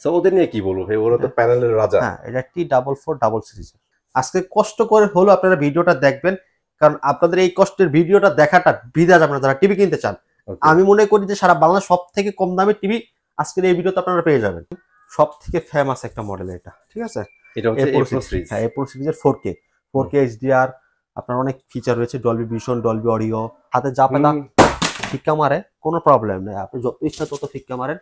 So ওদের নিয়ে কি বলবো ভাই, ওরা তো প্যানেলের রাজা। হ্যাঁ, এটা T44 সিরিজ। আজকে কষ্ট করে হলো আপনারা ভিডিওটা দেখবেন, কারণ আপনাদের এই কষ্টের ভিডিওটা দেখাটা বিধাজ আপনারা যারা টিভি কিনতে চান। আমি মনে করি যে সারা বাংলা সব থেকে কম দামে টিভি আজকের এই ভিডিওতে আপনারা পেয়ে যাবেন। সব থেকে ফেমাস একটা মডেল এটা, ঠিক আছে? এটা হচ্ছে A Pro সিরিজ। হ্যাঁ, A Pro সিরিজের 4K HDR, আপনার অনেক ফিচার রয়েছে, ডলবি ভিশন, ডলবি অডিও, হাতে যা পাতা ফিক্কা মারে কোনো প্রবলেম নেই, আপনি যত ইচ্ছা তত ফিক্কা মারেন,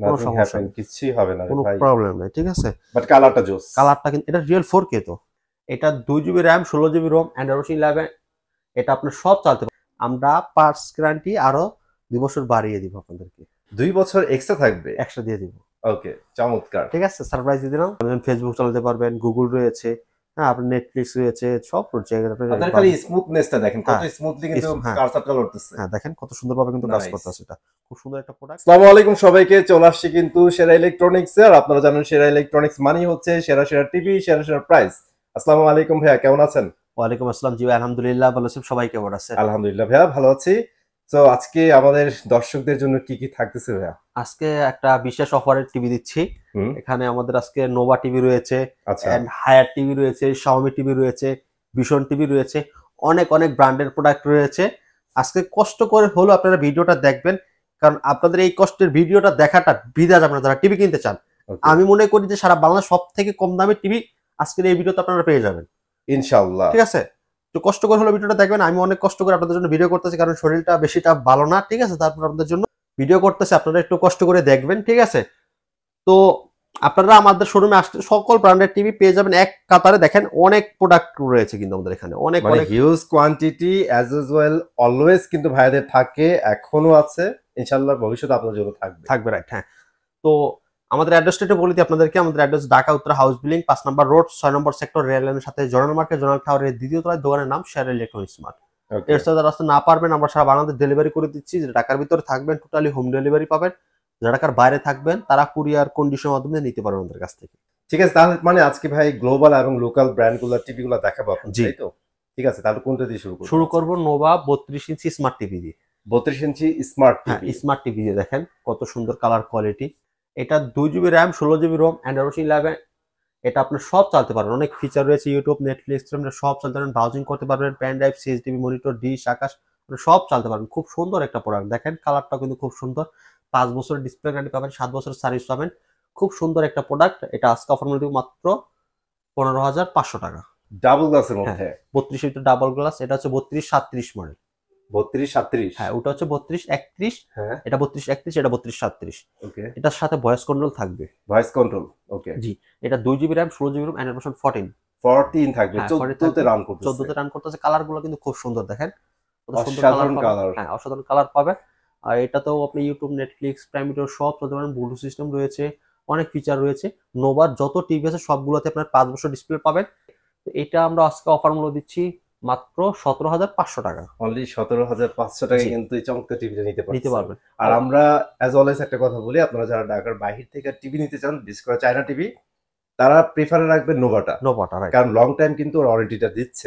কোনো সমস্যা নেই, কিছুই হবে না কোনো ভাই, প্রবলেম নেই, ঠিক আছে? বাট কালারটা জোস। কালারটা কিন্তু এটা রিয়েল 4K, তো এটা 2GB RAM, 16GB ROM, Android 11, এটা আপনার সব চালাতে পারবেন। আমরা পার্টস গ্যারান্টি আরো 2 বছর বাড়িয়ে দিব আপনাদেরকে, 2 বছর এক্সট্রা থাকবে, এক্সট্রা দিয়ে দিব। ওকে, চমৎকার, ঠিক আছে, সারপ্রাইজ দিয়ে দিলাম। ফেসবুক চালাতে পারবেন, গুগল রয়েছে, হ্যাঁ, আপনার নেটফ্লিক্স রয়েছে, সব জায়গায় আপনার খালি স্মুথনেসটা দেখেন, কত স্মুথলি কিন্তু কার্সারটা লড়তেছে। হ্যাঁ, দেখেন কত সুন্দরভাবে কিন্তু কাজ করতেছে, এটা খুব সুন্দর একটা প্রোডাক্ট। আসসালামু আলাইকুম সবাইকে, চলে আসছি কিন্তু সেরা ইলেকট্রনিক্স এর। আপনারা জানেন সেরা ইলেকট্রনিক্স মানেই হচ্ছে সেরা সেরা টিভি, সেরা সেরা প্রাইস। আসসালামু আলাইকুম ভাইয়া, কেমন আছেন? ওয়ালাইকুম আসসালাম, জি আলহামদুলিল্লাহ ভালো আছি, সবাই কেমন আছে? আলহামদুলিল্লাহ ভাইয়া, ভালো আছি। তো আজকে আমাদের দর্শকদের জন্য কি কি থাকতেছে ভাইয়া? আজকে একটা বিশেষ অফারের টিভি দিচ্ছি। এখানে আমাদের আজকে নোভা টিভি রয়েছে, এন্ড হায়ার টিভি রয়েছে, শাওমি টিভি রয়েছে, ভিশন টিভি রয়েছে, অনেক অনেক ব্র্যান্ডের প্রোডাক্ট রয়েছে। আজকে কষ্ট করে হলো আপনারা ভিডিওটা দেখবেন, কারণ আপনাদের এই কষ্টের ভিডিওটা দেখাটা বিধাজ আপনারা যারা টিভি কিনতে চান। আমি মনে করি যে সারা বাংলা সব থেকে কম দামে টিভি আজকের এই ভিডিওতে আপনারা পেয়ে যাবেন ইনশাআল্লাহ, ঠিক আছে? তো কষ্ট করে হলো ভিডিওটা দেখবেন। আমি অনেক কষ্ট করে আপনাদের জন্য ভিডিও করতেছি, কারণ শরীরটা বেশিটা ভালো না, ঠিক আছে? তারপর আপনাদের জন্য ভিডিও করতেছি, আপনারা একটু কষ্ট করে দেখবেন, ঠিক আছে? তো আপনারা আমাদের শোরুমে আসলে সকল ব্র্যান্ডের টিভি পেয়ে যাবেন এক কাতারে। দেখেন অনেক প্রোডাক্ট রয়েছে কিন্তু আমাদের এখানে, অনেক অনেক huge quantity as usual, always কিন্তু ভাইদের থাকে, এখনো আছে, ইনশাআল্লাহ ভবিষ্যতে আপনাদের জন্য থাকবে, রাইট। হ্যাঁ, তো আমাদের অ্যাড্রেসটা একটু বলে দিই আপনাদেরকে। আমাদের address Dhaka Uttara house building 5 নম্বর রোড, 6 নম্বর সেক্টর, রেল লাইনের সাথে জর্নাল মার্কেট, জর্নাল টাওয়ারের দ্বিতীয় তলায়। দোকানের নাম শেয়ার ইলেকট্রনিক্স মার্ট। এর সাথে রাস্তা না পারবেন, আমরা সারা বাংলাদেশ ডেলিভারি করে দিচ্ছি। যেটা ঢাকার ভিতরে থাকবেন টোটালি হোম ডেলিভারি পাবেন, যারা ঢাকার বাইরে থাকবেন তারা কুরিয়ার কন্ডিশনের মাধ্যমে নিতে পারবেন আমাদের কাছ থেকে। ঠিক আছে, তাহলে মানে আজকে ভাই গ্লোবাল এবং লোকাল ব্র্যান্ডগুলো টিভিগুলো দেখাবো আপনাদের, তাই তো? ঠিক আছে, তাহলে কোনটা দিয়ে শুরু করব? নোভা 32 ইঞ্চি স্মার্ট টিভি দিয়ে। 32 ইঞ্চি স্মার্ট টিভি, হ্যাঁ, স্মার্ট টিভি দিয়ে দেখেন কত সুন্দর কালার কোয়ালিটি। এটা 2GB RAM, 16GB ROM, Android 11, এটা আপনার সব চালাতে পারবেন। অনেক ফিচার রয়েছে, ইউটিউব, নেটফ্লিক্স, সব চালাতে পারবেন, ব্রাউজিং করতে পারবেন, পেন ড্রাইভ, সিএসডিবি, মনিটর, ডিশ, আকাশ, সব চালাতে পারবেন। খুব সুন্দর একটা প্রোডাক্ট, দেখেন কালারটাও কিন্তু খুব সুন্দর। 5 বছরের ডিসপ্লে গ্যারান্টি পাবেন, 7 বছরের সার্ভিস পাবেন। খুব সুন্দর একটা প্রোডাক্ট। এটা আজকে অফার মূল্য মাত্র 15,500 টাকা। ডাবল গ্লাসের মধ্যে 32 ইঞ্চি ডাবল গ্লাস। এটা হচ্ছে 32-37 মডেল। 32-37, হ্যাঁ, ওটা হচ্ছে 32-31, হ্যাঁ এটা 32-31, এটা 32-37। ওকে, এটার সাথে ভয়েস কন্ট্রোল থাকবে। ভয়েস কন্ট্রোল, ওকে জি, এটা 2GB RAM, 16GB ROM, Android version 14 থাকবে, 14 তে রান করতেছে। 14 তে রান করতেছে। কালারগুলো কিন্তু খুব সুন্দর, দেখেন কত সুন্দর অসাধারণ কালার। হ্যাঁ, অসাধারণ কালার পাবে। আর এটাতেও আপনি ইউটিউব, নেটফ্লিক্স, প্রাইম ভিডিও সব চলতে পারেন। ব্লুটুথ সিস্টেম রয়েছে, অনেক ফিচার রয়েছে। নোভার যত টিভি আছে সবগুলোতে আপনার 5 বছর ডিসপ্লে পাবেন। তো এটা আমরা আজকে অফার মূল্য দিচ্ছি মাত্র 17,500 টাকা। অনলি 17,500 টাকা কিন্তু এই চমৎকার টিভিটা নিতে পারবেন। আর আর আমরা অ্যাজ অলওয়েজ একটা কথা বলি, আপনারা যারা ঢাকার বাইরে থেকে টিভি নিতে চান, বিশেষ করে চায়না টিভি, তারা প্রেফারে রাখবেন নোভাটা, কারণ লং টাইম কিন্তু ওয়ারেন্টিটা দিচ্ছে।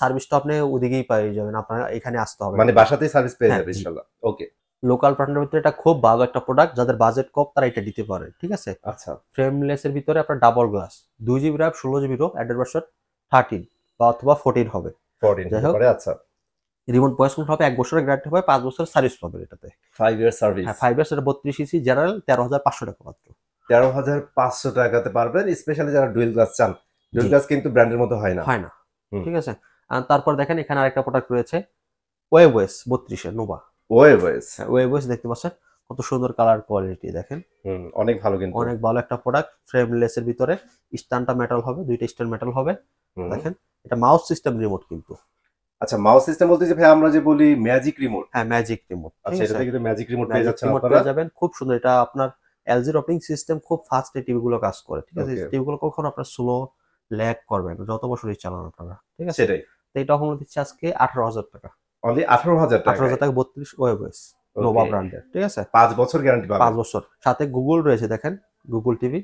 সার্ভিসটা আপনি ওদিকেই পেয়ে যাবেন, আপনারা এখানে আসতে হবে, মানে বাসাতেই সার্ভিস পেয়ে যাবে ইনশাআল্লাহ। ওকে, লোকাল ব্র্যান্ডের ভিতরে এটা খুব ভালো একটা প্রোডাক্ট। যাদের বাজেট কম তারা এটা দিতে পারে, ঠিক আছে? আচ্ছা, ফ্রেমলেস এর ভিতরে আপনার double glass, 2GB RAM, 16GB ROM, Android version 13 বা অথবা 14 হবে। 14 যাই হোক, আচ্ছা, রিমোট ভয়েস কন্ট্রোল হবে, 1 বছরের গ্যারান্টি হবে, 5 বছরের সার্ভিস পাবেন এটাতে। 5 ইয়ার সার্ভিস। হ্যাঁ, 5 ইয়ার্স। এটা 32 ইঞ্চি জেনারেল, 13,500 টাকা মাত্র। 13,500 টাকাতে পারবেন, স্পেশালি যারা ডুয়েল গ্লাস চান। ডুয়েল গ্লাস কিন্তু ব্র্যান্ডের মতো হয় না, ঠিক আছে? আর তারপর দেখেন এখানে আরেকটা প্রোডাক্ট রয়েছে, ওয়েবওয়েস 32 এর নোভা। ওয়েবওয়েস দেখতে পাচ্ছেন কত সুন্দর কালার কোয়ালিটি, দেখেন অনেক ভালো, কিন্তু অনেক ভালো একটা প্রোডাক্ট। ফ্রেমলেস এর ভিতরে স্ট্যান্ডটা মেটাল হবে, দুইটা স্ট্যান্ড মেটাল হবে। দেখেন এটা মাউস সিস্টেম রিমোট কিন্তু। আচ্ছা, মাউস সিস্টেম বলতে যে ভাই আমরা যে বলি ম্যাজিক রিমোট। হ্যাঁ, ম্যাজিক রিমোট। আচ্ছা, এটাতে কিন্তু ম্যাজিক রিমোট পেয়ে যাচ্ছেন আপনারা। পেয়ে যাবেন, খুব সুন্দর। এটা আপনার এলজি অপারেটিং সিস্টেম, খুব ফাস্ট এই টিভি গুলো কাজ করে, ঠিক আছে? টিভি গুলো কখনো আপনার স্লো ল্যাগ করবে না, যত বছরই চালান আপনারা, ঠিক আছে? সেটাই। তো এটা হলো দিচ্ছে আজকে 18,000 টাকা। অনলি 18,000 টাকা। 18,000 টাকা 32 ওয়েবওয়েস নোভা ব্র্যান্ডের, ঠিক আছে? 5 বছর গ্যারান্টি পাবেন। 5 বছর। সাথে গুগল রয়েছে, দেখেন গুগল টিভি।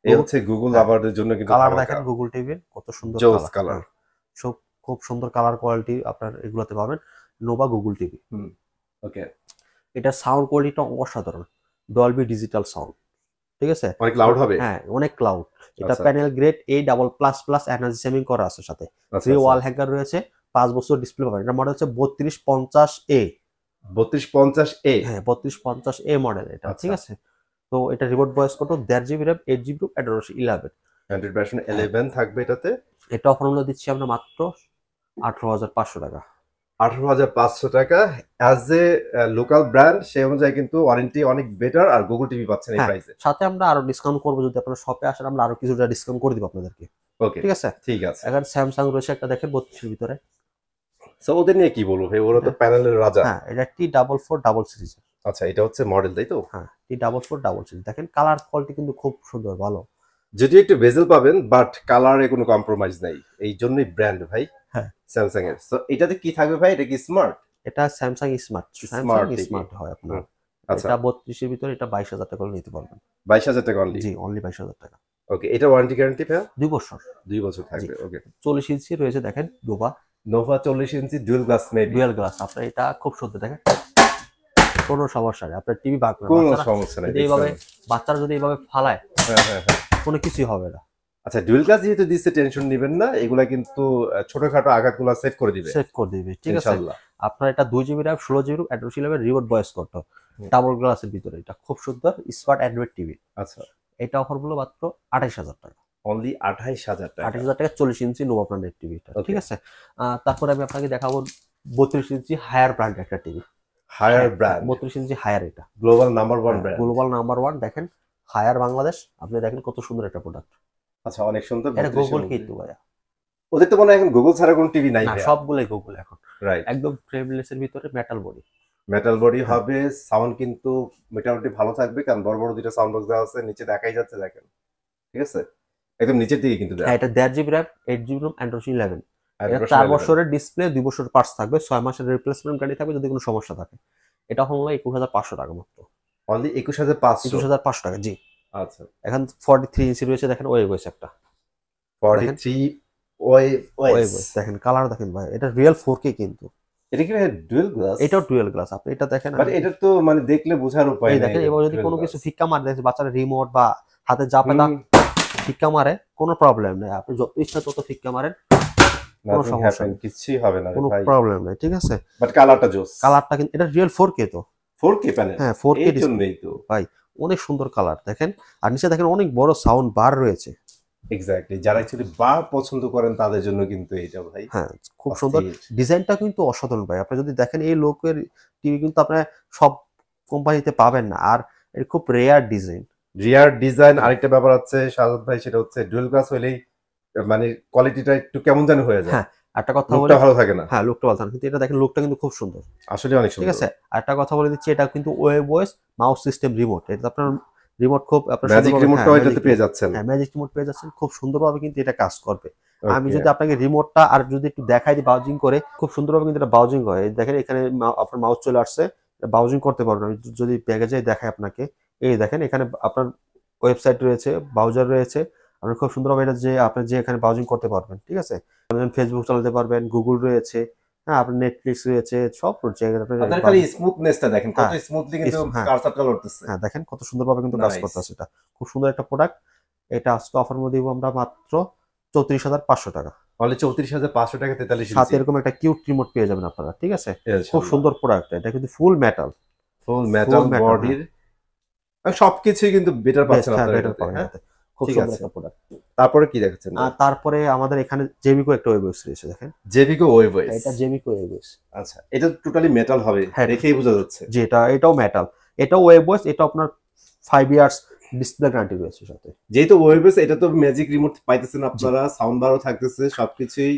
এই হচ্ছে গুগল লাভারদের জন্য কিন্তু কালার দেখেন গুগল টিভির কত সুন্দর কালার। সব খুব সুন্দর কালার কোয়ালিটি আপনার এগুলোতে পাবেন। Nova Google TV. ওকে, এটা সাউন্ড কোয়ালিটিটা অসাধারণ, ডলবি ডিজিটাল সাউন্ড। ঠিক আছে, অনেক লাউড হবে। হ্যাঁ অনেক ক্লাউড। এটা আচ্ছা। Panel grade A+++ energy saving করা আছে সাথে, আচ্ছা ফ্রি আচ্ছা। ওয়াল হ্যাঙ্গার রয়েছে, 5 বছর ডিসপ্লে পাবেন। এটা মডেল হচ্ছে 3250A। 3250A। হ্যাঁ 3250A মডেল এটা, ঠিক আচ্ছা। আছে। তো এটা remote voice control, 1.5 GB RAM, 8 GB room, Android 11। Android version 11 থাকবে এটাতে। এটা অফার মূল্য দিচ্ছি আমরা মাত্র 18,500 টাকা। 18,500 টাকা। অ্যাজ এ লোকাল ব্র্যান্ড সেই অনুযায়ী কিন্তু ওয়ারেন্টি অনেক বেটার, আর গুগল টিভি পাচ্ছেন এই হ্যাঁ প্রাইসে। সাথে আমরা আরো ডিসকাউন্ট করবো, যদি আপনারা শপে আসেন আমরা আরো কিছুটা ডিসকাউন্ট করে দিব আপনাদেরকে, ওকে, ঠিক আছে। ঠিক আছে। এখন স্যামসাং রয়েছে একটা, দেখেন 32 এর ভিতরে। সো ওদের নিয়ে কি বলবো ভাই, ওরা তো প্যানেলের রাজা। হ্যাঁ এটা T44 সিরিজ। আচ্ছা, এটা হচ্ছে মডেল, তাই তো? হ্যাঁ T44 সিরিজ, দেখেন কালার কোয়ালিটি কিন্তু খুব সুন্দর, ভালো। যদিও একটু বেজেল পাবেন, বাট কালারে কোনো কম্প্রোমাইজ নাই, এই জন্যই ব্র্যান্ড ভাই হ্যাঁ স্যামসাং এর। সো এটাতে কি থাকবে ভাই? এটা কি স্মার্ট? এটা Samsung smart, smart Samsung TV. Smart হয় আপনার। আচ্ছা, এটা 32 এর ভিতরে, এটা 22,000 টাকা করে নিতে পারবেন। 22,000 টাকা অনলি? জি অনলি 22,000 টাকা। ওকে, এটা ওয়ারেন্টি গ্যারান্টি ভাই? 2 বছর। 2 বছর থাকবে। ওকে। 40 ইঞ্চি রয়েছে, দেখেন Nova Nova 40 inch dual glass maybe. Dual glass. আপনার এটা খুব সুন্দর, দেখেন কোনো সমস্যা নেই, আপনার টিভি বাঁকবে না। কোনো বাচ্চারা সমস্যা নাই, যদি এইভাবে, দেখছেন? বাচ্চারা যদি এইভাবে ফালায়, হ্যাঁ হ্যাঁ হ্যাঁ। কোনো কিছুই হবে না। আচ্ছা, ডুয়াল গ্লাস যেহেতু দিচ্ছে টেনশন নেবেন না, এগুলা কিন্তু ছোটখাটো আঘাতগুলো সেভ করে দিবে সেভ করে দিবে, ঠিক আছে। ইনশাআল্লাহ। আপনার এটা 2 GB RAM, 16 GB RAM, Android 11 remote voice control, double গ্লাসের ভিতরে। এটা খুব সুন্দর স্মার্ট অ্যান্ড্রয়েড টিভি। আচ্ছা, এটা অফার মূল্য মাত্র 28,000 টাকা। অনলি 28,000 টাকা। 28,000 টাকা 40 ইঞ্চি নোভা ব্র্যান্ডের টিভিটা, Okay. ঠিক আছে। তারপরে আমি আপনাকে দেখাবো 32 ইঞ্চি হায়ার ব্র্যান্ডের একটা টিভি। হায়ার ব্র্যান্ড, 32 ইঞ্চি হায়ার, এটা global number 1 brand. Global number 1। দেখেন হায়ার বাংলাদেশ, আপনি দেখেন কত সুন্দর একটা প্রোডাক্ট। আচ্ছা, অনেক সুন্দর। এটা গুগল কিন্তু ভাইয়া, ওদের তো মনে হয় এখন গুগল ছাড়া কোনো টিভি নাই না ভাইয়া। সবগুলোই গুগল এখন। রাইট। একদম ফ্রেমলেসের ভিতরে মেটাল বডি। মেটাল বডি হ্যাঁ। হবে, সাউন্ড কিন্তু মোটামুটি ভালো থাকবে, কারণ বড় বড় দুটো সাউন্ড বক্স দেওয়া আছে, নিচে দেখাই যাচ্ছে, দেখেন, ঠিক আছে, একদম নিচের দিকে কিন্তু দেওয়া। হ্যাঁ এটা 1.5 GB RAM, 8 GB RAM, Android 11। এটা Android 4 11 বছরের ডিসপ্লে, 2 বছর পার্টস থাকবে, 6 মাসের রিপ্লেসমেন্ট গ্যারান্টি থাকবে যদি কোনো সমস্যা থাকে। এটা হলো 21,500 টাকা মাত্র। অনলি 21,500? 21,500 টাকা, জি। আচ্ছা, এখন 43 ইঞ্চি রয়েছে, দেখেন ওয়েবস একটা 43 ওয়েবস, দেখেন কালার দেখেন ভাই, এটা রিয়েল 4K কিন্তু। এটা কি ডুয়াল গ্লাস? এটাও ডুয়াল গ্লাস। আপনি এটা দেখেন, বাট এটা তো মানে দেখলে বোঝার উপায় এই নাই। দেখেন এবার যদি dual কোনো glass। কিছু ফিক্কা মারে, দেখেন বাচ্চারা রিমোট বা হাতে চাপে তা ফিক্কা মারে, কোনো প্রবলেম নেই, আপনি যত ইচ্ছা তত ফিক্কা মারেন, কোনো Nothing সমস্যা happen, নেই, কিছুই হবে না রে কোনো ভাই। প্রবলেম নেই, ঠিক আছে। বাট কালারটা জোস। কালারটা কিন্তু এটা রিয়েল 4K তো। 4K panel? হ্যাঁ 4K এই ডিসপ্লে জন্যই তো। ভাই, অনেক সুন্দর কালার দেখেন। আর নিচে দেখেন অনেক বড় সাউন্ড বার রয়েছে। এক্স্যাক্টলি, যারা অ্যাকচুয়ালি বার পছন্দ করেন তাদের জন্য কিন্তু এটা ভাই হ্যাঁ খুব সুন্দর অস্থির। ডিজাইনটা কিন্তু অসাধারণ ভাই। আপনি যদি দেখেন এই লোকের টিভি কিন্তু আপনার সব কোম্পানিতে পাবেন না, আর এর খুব রেয়ার ডিজাইন। রিয়ার ডিজাইন। আরেকটা ব্যাপার আছে সাজাদ ভাই, সেটা হচ্ছে ডুয়াল গ্লাস হলেই মানে কোয়ালিটিটা একটু কেমন জানি হয়ে যায়। হ্যাঁ একটা কথা বলি, লুকটা ভালো থাকে না। হ্যাঁ লুকটা ভালো থাকে, কিন্তু এটা দেখেন লুকটা কিন্তু খুব সুন্দর, আসলে অনেক ঠিক সুন্দর। আছে। আর একটা কথা বলে দিচ্ছি, এটা কিন্তু web voice mouse system remote. এটা আপনার রিমোট খুব আপনার ম্যাজিক সুন্দরভাবে- রিমোটটাও হ্যাঁ, এটাতে magic পেয়ে remote। যাচ্ছেন। হ্যাঁ ম্যাজিক রিমোট পেয়ে যাচ্ছেন, খুব সুন্দরভাবে কিন্তু এটা কাজ করবে। আমি Okay. যদি আপনাকে রিমোটটা আর যদি একটু দেখাই দিই বাউজিং করে, খুব সুন্দরভাবে কিন্তু এটা বাউজিং হয়। এই দেখেন এখানে আপনার মাউস চলে আসছে, বাউজিং করতে পারবেন। আমি যদি ব্যাগে যাই দেখাই আপনাকে, এই দেখেন এখানে আপনার ওয়েবসাইট রয়েছে, ব্রাউজার রয়েছে, আপনি খুব সুন্দরভাবে এটা যে আপনি যে এখানে ব্রাউজিং করতে পারবেন, ঠিক আছে। ফেসবুক চালাতে পারবেন, গুগল রয়েছে, হ্যাঁ আপনার নেটফ্লিক্স রয়েছে, সব জায়গায় আপনার খালি স্মুথনেসটা দেখেন, কত হ্যাঁ, স্মুথলি কিন্তু হ্যাঁ। কার্সারটা লড়তেছে। হ্যাঁ দেখেন কত সুন্দরভাবে কিন্তু কাজ Nice. করতেছে। এটা খুব সুন্দর একটা প্রোডাক্ট। এটা আজকে অফার মধ্যে দিব আমরা মাত্র 34,500 টাকা। অনলি 34,500 টাকা 43 সাথে ইঞ্চি। এরকম একটা কিউট রিমোট পেয়ে যাবেন আপনারা, ঠিক আছে। খুব ইনশাআল্লাহ। সুন্দর প্রোডাক্ট, এটা কিন্তু ফুল মেটাল, ফুল মেটাল metal, বডির, সবকিছুই কিন্তু বেটার পাচ্ছেন আপনারা বেটার এটাতে, পাবেন হ্যাঁ? এটাতে। খুব ঠিক সুন্দর আছে। একটা প্রোডাক্ট। তারপরে কি দেখাচ্ছেন? আর তারপরে আমাদের এখানে জেমিকো একটা ওয়েবস রয়েছে, দেখেন জেভিকো ওয়েভস। এটা জেমিকো ওয়েবস। আচ্ছা, এটা টোটালি মেটাল হবে, হ্যাঁ। দেখেই বোঝা যাচ্ছে। যে এটাও মেটাল, এটাও ওয়েবস। এটা আপনার 5 ইয়ার্স ডিসপ্লে গ্যারান্টি রয়েছে সাথে। যেহেতু ওয়েভস, এটা তো ম্যাজিক রিমোট পাইতেছেন আপনারা, সাউন্ড বারও থাকতেছে, সবকিছুই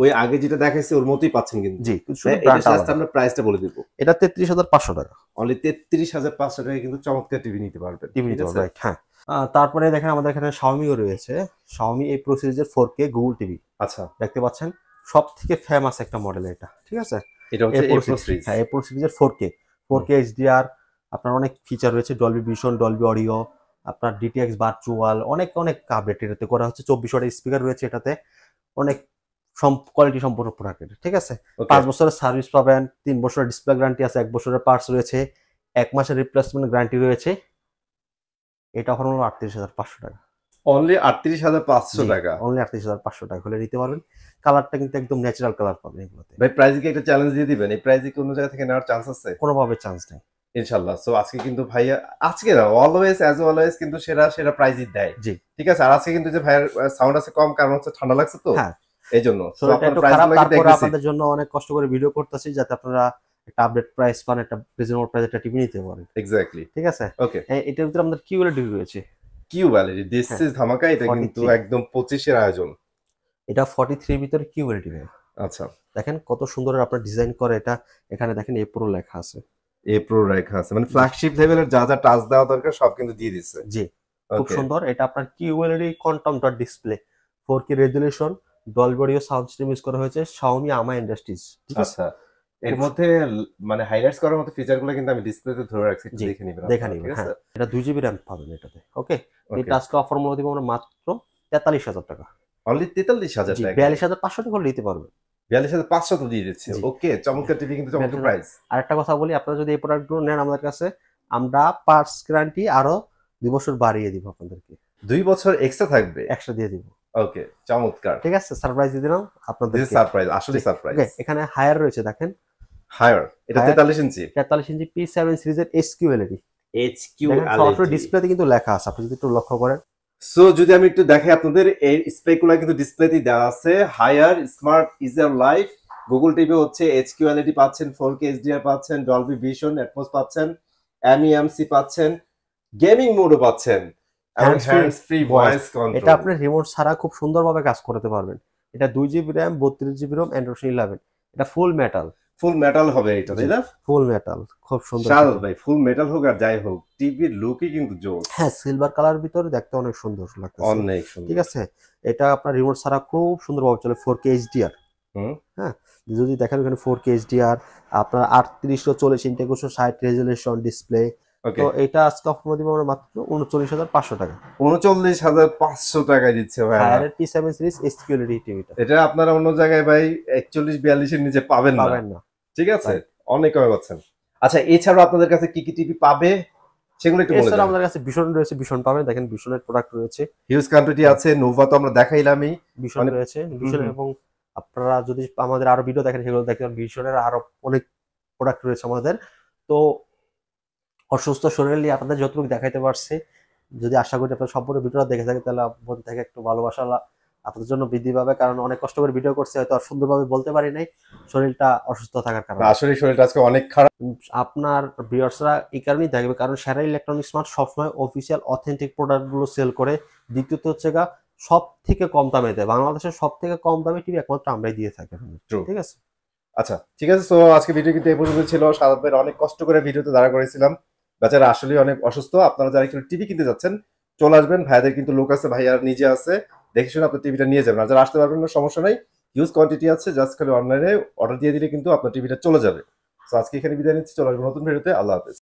ওই আগে যেটা দেখাইছে ওর মতোই পাচ্ছেন কিন্তু। জি শুধু এটা ব্র্যান্ড জাস্ট আমরা প্রাইসটা বলে দিব। এটা 33,500 টাকা। অনলি 33,500 টাকায় কিন্তু চমৎকার টিভি নিতে পারবেন। টিভি ঠিক আছে? রাইট, হ্যাঁ। তারপরে দেখেন আমাদের এখানে শাওমিও রয়েছে, শাওমি এই প্রো সিরিজের 4K গুগল টিভি আচ্ছা, দেখতে পাচ্ছেন, সব থেকে ফেমাস একটা মডেল এটা, ঠিক আছে। এটা হচ্ছে A Pro A Pro series। হ্যাঁ, A Pro সিরিজের 4K HDR, আপনার অনেক ফিচার রয়েছে, ডলবি ভিশন, ডলবি অডিও, আপনার DTX ভার্চুয়াল, অনেক অনেক আপডেট এটাতে করা হচ্ছে। 24 ওয়াটের স্পিকার রয়েছে এটাতে, অনেক কোয়ালিটি সম্পূর্ণ প্রোডাক্ট, ঠিক আছে। Okay. 5 বছরের সার্ভিস পাবেন, 3 বছরের ডিসপ্লে গ্যারান্টি আছে, 1 বছরের পার্টস রয়েছে, 1 মাসের রিপ্লেসমেন্ট গ্যারান্টি রয়েছে। এটা অফার হলো 38,500 টাকা। অনলি 38,500 টাকা। অনলি 38,500 টাকা হলে নিতে পারবেন। কালারটা কিন্তু একদম ন্যাচারাল কালার পাবেন এগুলোতে। ভাই প্রাইসে কি একটা চ্যালেঞ্জ দিয়ে দিবেন? এই প্রাইসে কি অন্য জায়গা থেকে নেওয়ার চান্স আছে? কোনোভাবে চান্স নেই। ইনশাআল্লাহ। সো আজকে কিন্তু ভাইয়া, আজকে না অলওয়েজ অ্যাজ অলওয়েজ কিন্তু সেরা সেরা প্রাইজই দেয়। জি। ঠিক আছে? আর আজকে কিন্তু যে ভাইয়ার সাউন্ড আছে কম, কারণ হচ্ছে ঠান্ডা লাগছে তো। হ্যাঁ। এইজন্য। সো শরীরটা আপনার একটু প্রাইস খারাপ, গুলো কিন্তু তারপরে এগ্রেসিভ। আপনাদের জন্য অনেক কষ্ট করে ভিডিও করতেছি যাতে আপনারা একটা আপডেট প্রাইস পান, একটা রিজনেবল প্রাইসে একটা টিভি নিতে পারেন। এক্স্যাক্টলি। ঠিক আছে? ওকে। এটার ভিতরে আমাদের কিউএলইডি রয়েছে। কিউ ভ্যালিডি দিস হ্যাঁ, ইজ ধামাকা। এটা কিন্তু 43 একদম 25 এর আয়োজন। এটা 43 এর ভিতরে কিউএলইডি ভাই। আচ্ছা। দেখেন কত সুন্দর আপনার ডিজাইন করে এটা। এখানে দেখেন এ প্রো লেখা আছে। এ প্রো রেখা আছে। মানে ফ্ল্যাগশিপ লেভেলের যা যা টাচ দেওয়া দরকার সব কিন্তু দিয়ে দিচ্ছে। জি, খুব ওকে। সুন্দর। এটা আপনার QLED quantum dot display, 4K resolution, Dolby audio sound system use করা হয়েছে Xiaomi আমা ইন্ডাস্ট্রিজ। ঠিক আছে? আচ্ছা। এর মধ্যে মানে হাইলাইটস করার মতো ফিচারগুলো কিন্তু আমি ডিসপ্লেতে ধরে রাখছি, একটু জি, দেখে নিবেন দেখে আপনারা, নিবেন। ঠিক আছে? হ্যাঁ, এটা 2 জিবি র‍্যাম পাবেন এটাতে। ওকে? ওকে। এটা আজকে অফার মূল্য দিব আমরা মাত্র 43,000 টাকা। অনলি 43,000 জি, টাকা। 42,500 টাকা হলে নিতে পারবেন। 42,500 তো দিয়ে দিচ্ছে। জি। ওকে, চমৎকার টিভি কিন্তু চমৎকার প্রাইস। আরেকটা কথা বলি, আপনারা যদি এই প্রোডাক্টগুলো নেন আমাদের কাছে, আমরা পার্টস গ্যারান্টি আরো 2 বছর বাড়িয়ে দিব আপনাদেরকে। 2 বছর এক্সট্রা থাকবে। এক্সট্রা দিয়ে দিব। ওকে, চমৎকার। ঠিক আছে? সারপ্রাইজ দিয়ে দিলাম দিস ইজ আপনাদেরকে। সারপ্রাইজ, আসলে সারপ্রাইজ। ওকে, এখানে হায়ার রয়েছে দেখেন। হায়ার, এটা Higher 43 ইঞ্চি। 43 ইঞ্চি P7 সিরিজের HQLED। এইচকিউ দেখেন সরাসরি ডিসপ্লেতে কিন্তু লেখা আছে, আপনি যদি একটু লক্ষ্য করেন। সো যদি আমি একটু দেখাই আপনাদের, এই স্পেকগুলো কিন্তু ডিসপ্লেতেই দেওয়া আছে। Haier smart easier life, Google TV হচ্ছে এইচকিউএলইডি পাচ্ছেন, 4K HDR পাচ্ছেন, ডলবি ভিশন, অ্যাটমস পাচ্ছেন, MEMC পাচ্ছেন, গেমিং মোডও পাচ্ছেন, এবং হ্যান্ডস ফ্রি ভয়েস কন্ট্রোল। এটা আপনি রিমোট ছাড়া খুব সুন্দরভাবে কাজ করতে পারবেন। এটা 2 GB RAM, 32 GB ROM, Android 11। এটা ফুল মেটাল। ফুল মেটাল হবে এটা, তাই না? ফুল মেটাল, খুব সুন্দর। শাল ভাই, ফুল মেটাল হোক আর যাই হোক, টিভির লুকই কিন্তু জোস। হ্যাঁ, সিলভার কালার ভিতরে দেখতে অনেক সুন্দর লাগতেছে। অনেক সুন্দর। ঠিক আছে? এটা আপনার রিমোট ছাড়া খুব সুন্দরভাবে চলে। 4K HDR। হুম। হ্যাঁ, যদি দেখেন এখানে 4K HDR, আপনার 3840 ইঞ্চি 260 রেজোলিউশন ডিসপ্লে। ওকে। তো এটা আজকে অফার দিব আমরা মাত্র 39,500 টাকা। 39,500 টাকায় দিচ্ছে ভাই। হায়ারের P7 সিরিজ HQLED টিভিটা এটা আপনারা অন্য জায়গায় ভাই 41-42 এর নিচে পাবেন না। পাবেন না। ঠিক আছে? অনেক কমে পাচ্ছেন। আচ্ছা, এছাড়াও আপনাদের কাছে কি কি টিভি পাবে সেগুলো একটু বলে এছাড়া দেন। আমাদের কাছে ভীষণ রয়েছে, ভীষণ পাবেন। দেখেন ভীষণের প্রোডাক্ট রয়েছে, হিউজ কোয়ান্টিটি আছে। নোভা তো আমরা দেখাইলামই। ভীষণ মানে রয়েছে, ভীষণ। এবং আপনারা যদি আমাদের আরো ভিডিও দেখেন সেগুলো দেখবেন ভীষণের আরো অনেক প্রোডাক্ট রয়েছে আমাদের। তো অসুস্থ শরীর নিয়ে আপনাদের যতটুকু দেখাইতে পারছি, যদি আশা করি আপনারা সম্পূর্ণ ভিডিওটা দেখে থাকেন, তাহলে মন থেকে একটু ভালোবাসা আপনাদের জন্য বৃদ্ধি পাবে। কারণ অনেক কষ্ট করে ভিডিও করছে, হয়তো আর সুন্দরভাবে বলতে পারি নাই, শরীরটা অসুস্থ থাকার কারণে। আসলে শরীরটা আজকে অনেক খারাপ। আপনার ভিউয়ার্সরা এই কারণেই দেখবে কারণ সেরা ইলেকট্রনিক্স মার্ট সবসময় অফিসিয়াল অথেন্টিক প্রোডাক্টগুলো সেল করে। দ্বিতীয়ত হচ্ছে সব থেকে কম দামে দেয়। বাংলাদেশের সব থেকে কম দামে টিভি একমাত্র আমরাই দিয়ে থাকি। ঠিক আছে? আচ্ছা, ঠিক আছে। সো আজকে ভিডিও কিন্তু এই পর্যন্ত ছিল। সাদাত ভাইয়ের অনেক কষ্ট করে ভিডিওতে দাঁড়া করেছিলাম। বেচারা আসলে অনেক অসুস্থ। আপনারা যারা একটু টিভি কিনতে যাচ্ছেন চলে আসবেন, ভাইয়াদের কিন্তু লোক আছে, ভাইয়া নিজে আছে, দেখে শুনে আপনার টিভিটা নিয়ে যাবেন। আর যারা আসতে পারবেন না সমস্যা নাই, হিউজ কোয়ান্টিটি আছে, জাস্ট খালি অনলাইনে অর্ডার দিয়ে দিলে কিন্তু আপনার টিভিটা চলে যাবে। তো আজকে এখানে বিদায় নিচ্ছি, চলে আসবো নতুন ভিডিওতে। আল্লাহ হাফেজ।